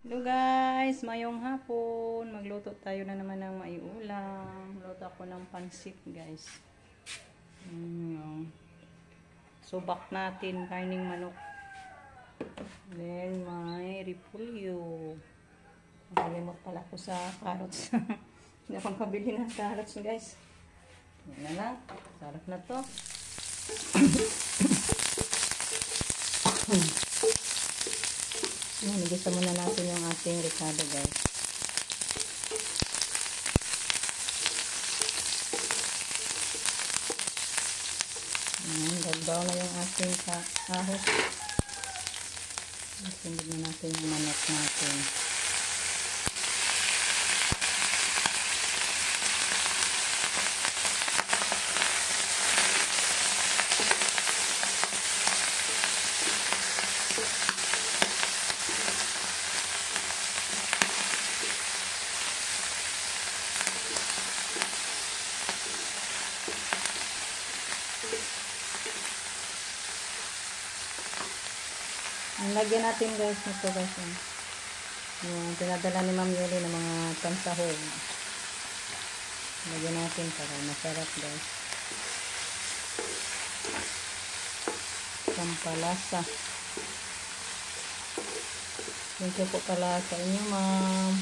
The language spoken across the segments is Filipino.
Hello guys, mayong hapon. Magluto tayo na naman ng maiulam. Luto ako ng pansit guys. Subak natin, karning manok. Then may repolyo. Nakalimot pala ako sa carrots. Hindi akong pabili ng carrots guys. Yan na lang. Sarap na to. Nagisa muna natin yung ating ricado guys. Gagbaw na yung ating ahos. Sundin na natin yung manok natin. Lagyan natin guys nito guys. Yung pinadala ni Ma'am Yuli ng mga pansahog. Lagyan natin para masarap guys. Pampalasa. Thank you po pala sa inyo ma'am.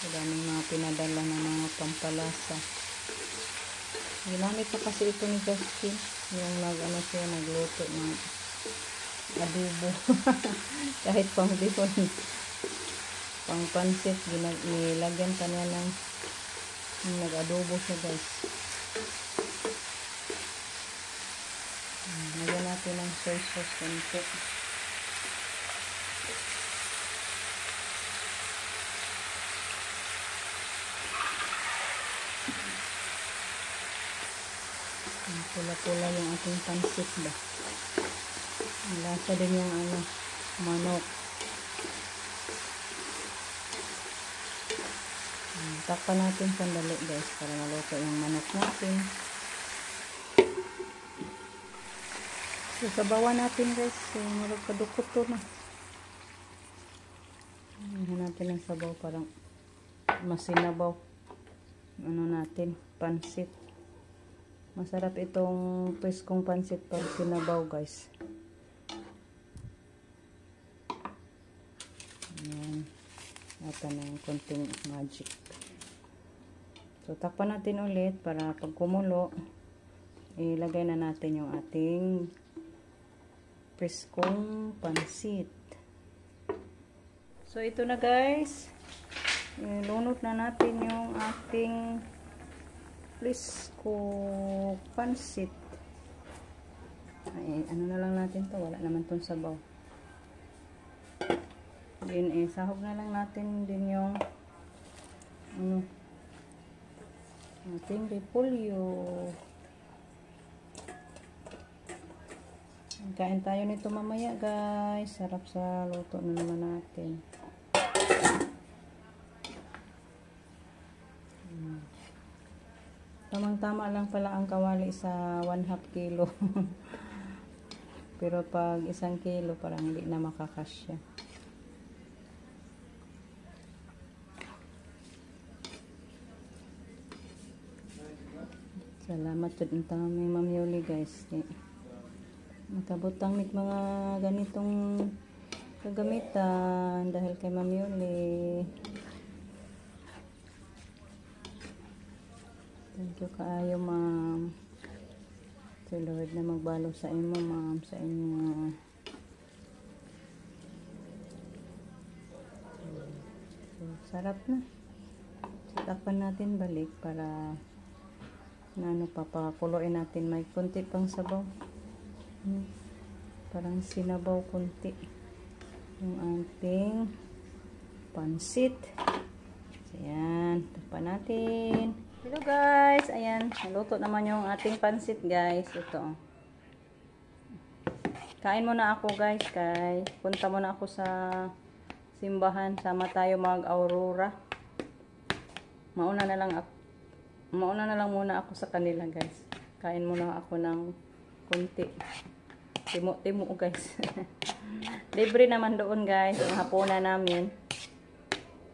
Daming mga pinadala ng mga pampalasa. Ginamit na kasi ito ni Justin. Yung nagluto ng adobo. Kahit pang bihon, pang pansit, nilagyan pa niya ng nag-adobo siya guys. Lagyan natin ng soy sauce konti. Pula-pula yung ating pansit ba. Lasa din yung manok. Takpan natin sandali guys para maluto yung manok natin. So, sabawan natin guys. Kadukot to na. Hinahan natin ang sabaw parang masinabaw. Natin, pansit. Masarap itong preskong pansit pag sinabaw guys. Ayan. Ata ng konting magic. So, takpan natin ulit para pag kumulo, ilagay na natin yung ating preskong pansit. So, ito na guys. Ilunod na natin yung ating preskong pansit. Ay, ano na lang natin to. Wala naman tong sabaw. Then, sahog na lang natin din yung ating repolyo. Kain tayo nito mamaya guys. Sarap sa luto na naman natin. Tamang-tama lang pala ang kawali sa 1/2 kilo. Pero pag 1 kilo parang hindi na makakasya. Salamat sa may Ma'am Yuli guys. Makabutang mit mga ganitong kagamitan dahil kay Ma'am Yuli. Thank you kaayo ma'am. Si Lord na magbalo sa inyo ma'am, sa inyo. So, sarap na. Takpan natin balik para papakuloyin natin. May konti pang sabaw. Parang sinabaw konti. Yung ating pansit. Ayan. Takpan natin. Hello guys. Ayan. Naluto naman yung ating pansit guys. Ito. Kain muna ako guys. Punta muna ako sa simbahan. Sama tayo mag-aurora. Mauna na lang muna ako sa kanila guys. Kain muna ako ng konti. Timo guys. Libre naman doon guys. Ang hapunan namin.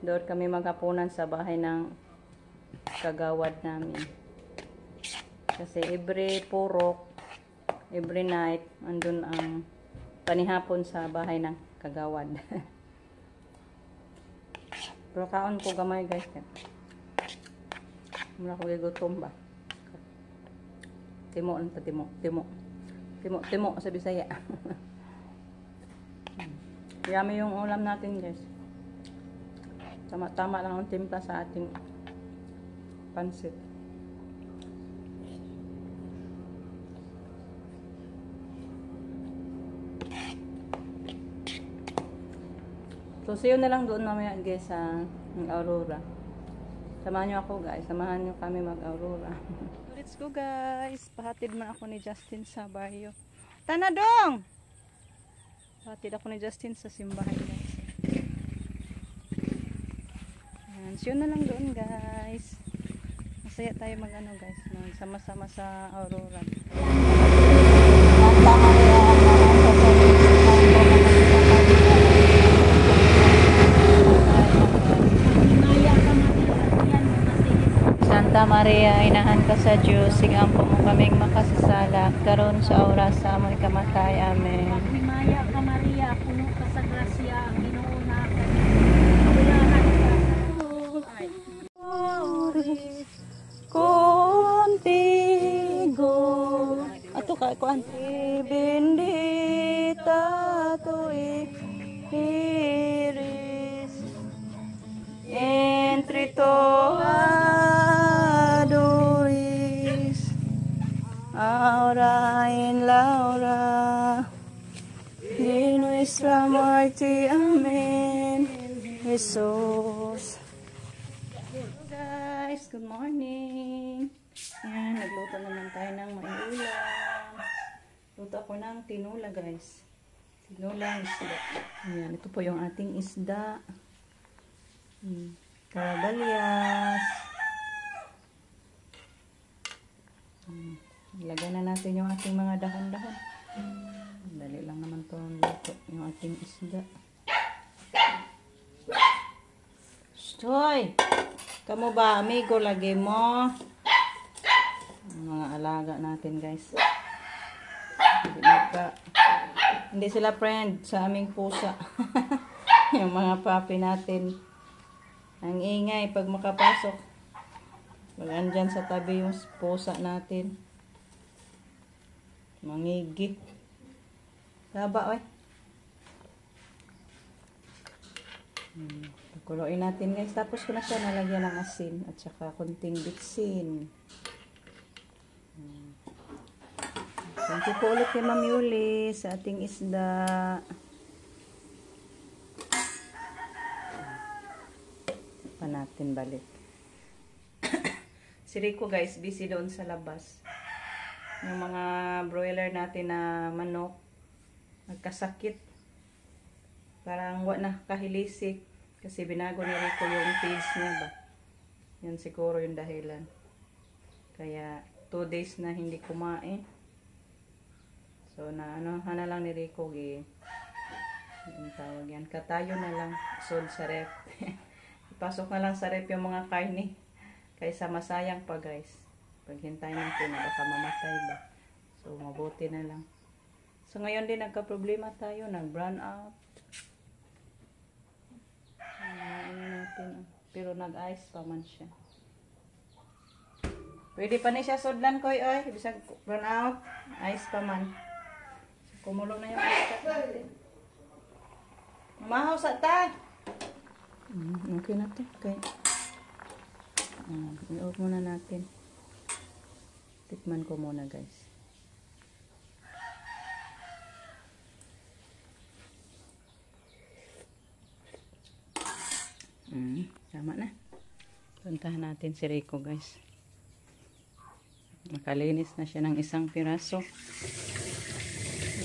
Doon kami maghapunan sa bahay ng kagawad namin. Kasi every purok, every night, andun ang panihapon sa bahay ng kagawad. Pero kaon ko gamay guys. Mula ko gutom ba? Timo lang ta, timo sa Bisaya. Yummy yung ulam natin guys. Tama-tama lang ang timpla sa ating pansit. So, see you na lang doon mamaya guys sa Aurora. Samahan nyo ako guys. Samahan nyo kami mag-Aurora. Let's go guys. Pahatid man ako ni Justin sa baryo. Tanadong! Pahatid ako ni Justin sa simbahan guys. Ayan. See you na lang doon guys. Masaya tayo mag-ano guys. Magsama-sama sa Aurora. Santa Maria, inahan ka sa Diyos, sigampo mo kaming makasasala, karon sa oras sa amoy kamatay. Amen. Himaya ka Maria, puno ka sa grasya, ang Ginoo na kabulahan ka Contigo. Ato ka kuan. Bendita tu iris entre todos ahora en la hora de nuestra muerte. Amén. Jesús. Guys, good morning. Yan, nagluto naman tayo ng maiulam. Luto ako ng tinula guys. Tinulang isda. Ayan, ito po yung ating isda. Karabalyas. Ilagay na natin yung ating mga dahon-dahon. Dali lang naman ito ang luto. Yung ating isda. Stoy! Kamu ba, amigo, lagi mo? Ang mga alaga natin, guys. Hindi sila friend sa aming pusa. Yung mga puppy natin. Ang ingay pag makapasok. Pag andyan sa tabi yung pusa natin. Mangigi. Haba, oy. Kuloyin natin guys. Tapos ko na siya nalagyan ng asin at saka kunting bitsin. Thank you po ulit kay Ma'am Yuli sa ating isda. Pa natin balik. Si Rico guys, busy doon sa labas. Yung mga broiler natin na manok, nagkasakit. Parang na kahilisik. Kasi binago ni Rico yung feeds niya ba. Yan siguro yung dahilan. Kaya 2 days na hindi kumain. So na lang ni Rico yung tawag yan. Katayo na lang. Sod sa rep. Ipasok na lang sa rep yung mga karne. Kaysa masayang pa guys. Pag hintay natin baka mamatay ba. So mabuti na lang. So ngayon din nagka-problema tayo. Nag-brown out. Natin, pero nag-ice pa man siya. Pwede pa ni siya sudlan ko oy. Bisag run out, ice pa man. So, kumulo na yung ice natin. Mamahaw sa tay. Okay na to. Okay. I-off muna natin. Tikman ko muna guys. Tama na. Puntahan natin si Rico guys. Makalinis na siya ng isang piraso.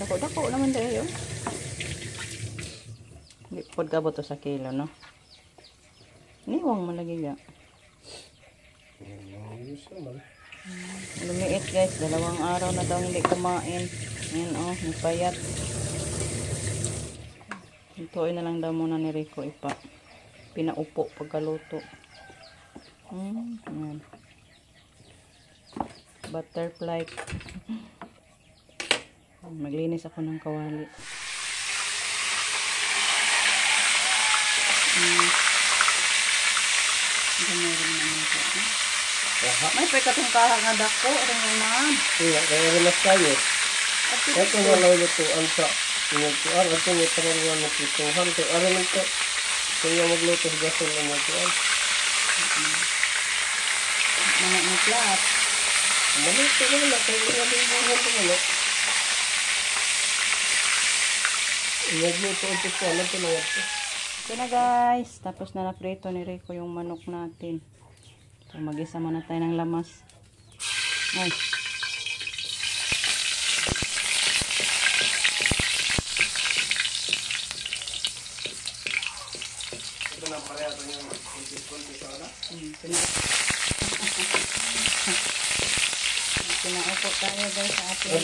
Dako-dako naman tayo. Hindi po gabot to sa kilo, no? Niwang malagi ya. Lumiit guys. 2 araw na daw hindi kumain. Ayan oh, nagpayat. Ituin na lang daw muna ni Rico ipa. pinaupo pagkaluto. Yan. Butterfly. Maglinis ako ng kawali. May pagkatong kaha nga dako. Ano naman? Iya, kaya rinas tayo. Ito na lang lutuan sa inyagtuan. At yung itarang na pituhan. Kaya ano nito? Kung yung magluto sa gasol na inyagtuan. Mga muklat. Maluto na lang. Kaya yung nabingbuhan ko na lang. Inyagluto ang pituan. Ito na yan. Okay na guys. Tapos na naprito ni Rico yung manok natin. So mag-isa muna tayo ng lamas. Ay. Ito na pareha ito yung konti sa ala. Pinaupo tayo guys sa ating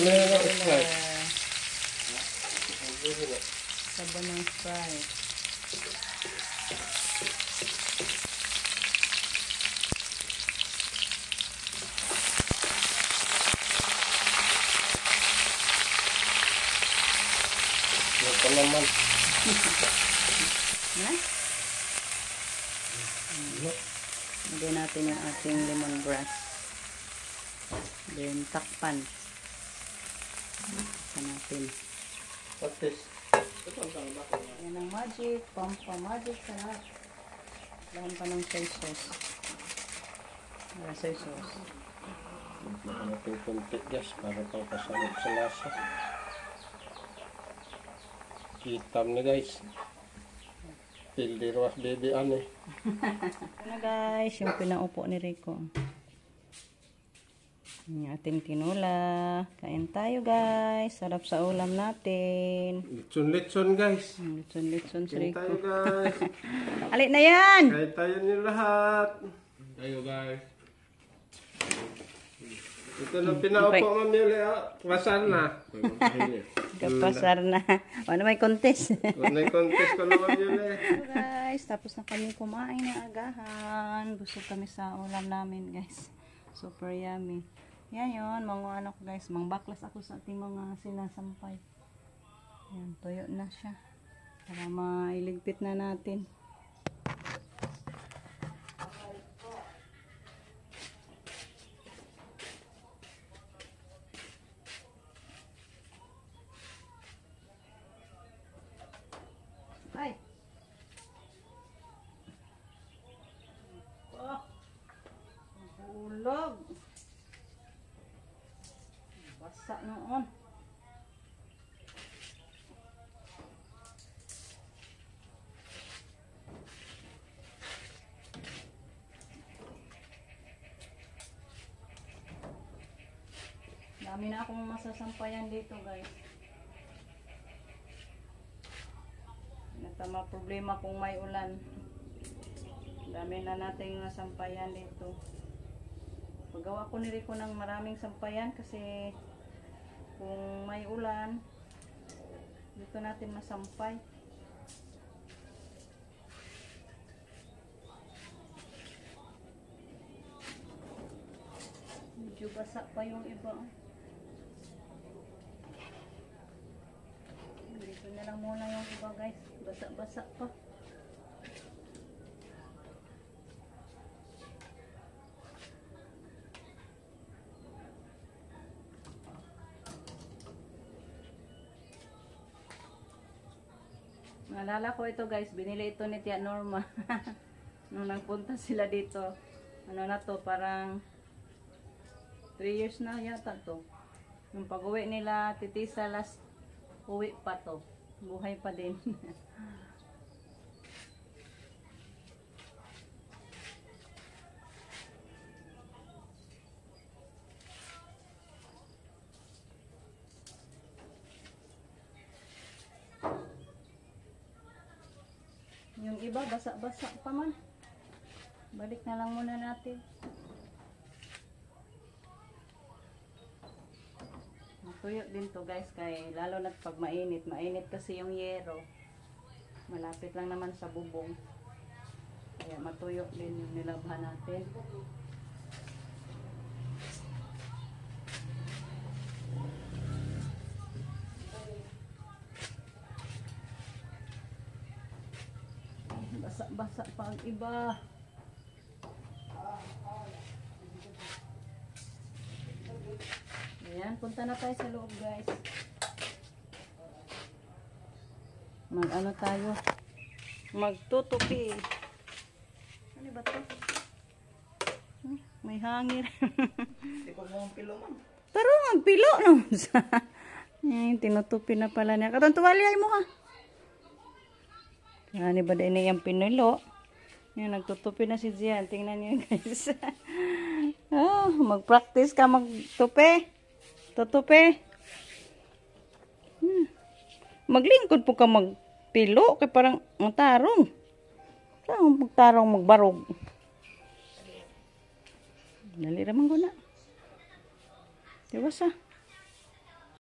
sabon ng Sprite. Ito naman. Na? Lagyan natin yung ating lemongrass. Then takpan. Takpan natin. Patis. Ito ang tawag ako. Yan ang magic. Magic sa lahat. Lahan pa ng soy sauce. Soy sauce. Natin konti gas para pang kasarap sa lasa. Hitam na guys. Pildi rawas baby ano eh. Ito na guys, yung pinaupo ni Rico. Yung ating tinula. Kain tayo guys. Sarap sa ulam natin. Litson guys. Litson si Kain Rico. tayo guys. Alit na yan! Kain tayo niyo lahat. Tayo guys. Ito na pinaupo mami ulit ah. Pasal na. Kapasar na. Ano may contest? May contest ko naman yun eh. So guys, tapos na kami kumain ng agahan. Busog kami sa ulam namin guys. Super yummy. Yan yun, mga ano ko guys. Mga baklas ako sa ating mga sinasampay. Yan, tuyo na siya. Para mailigpit na natin. Ay! Oh! Hulog! Basa noon. Dami na akong masasampayan dito guys. Natama problema kung may ulan. Dami na nating nasampayan dito. Paggawa ko ni Rico ng maraming sampayan kasi kung may ulan dito natin masampay. Medyo basa pa yung iba. Dito na lang muna yung iba guys. Basa-basa pa. Naalala ko ito guys, binili ito ni Tia Norma. Nung nagpunta sila dito. Ano na to, parang 3 years na yata to. Nung pag-uwi nila, titisa last uwi pa to. Buhay pa din. Yung iba, basa-basa pa man. Balik na lang muna natin. Tuyo din to guys, kay lalo na pag mainit. Mainit kasi yung yero. Malapit lang naman sa bubong. Kaya matuyo din yung nilabhan natin. Basa-basa pa ang iba. Ayan, punta na tayo sa loob, guys. Mag-ano tayo? Magtutupi. Ano ba to? May hangin. Hindi ko lang pilo man. Pero magpilo no. Ay, tinutupi na pala niya. Katong tuwalya mo ha. Ano ba din yung pinulo? Yan, nagtutupi na si Jian. Tingnan niyo guys. Oh, mag-practice ka magtupi. Tutupi. Maglingkod po ka magpilo. Kaya parang matarong. Saan magtarong magbarog? Dali raman ko na. Diba sa?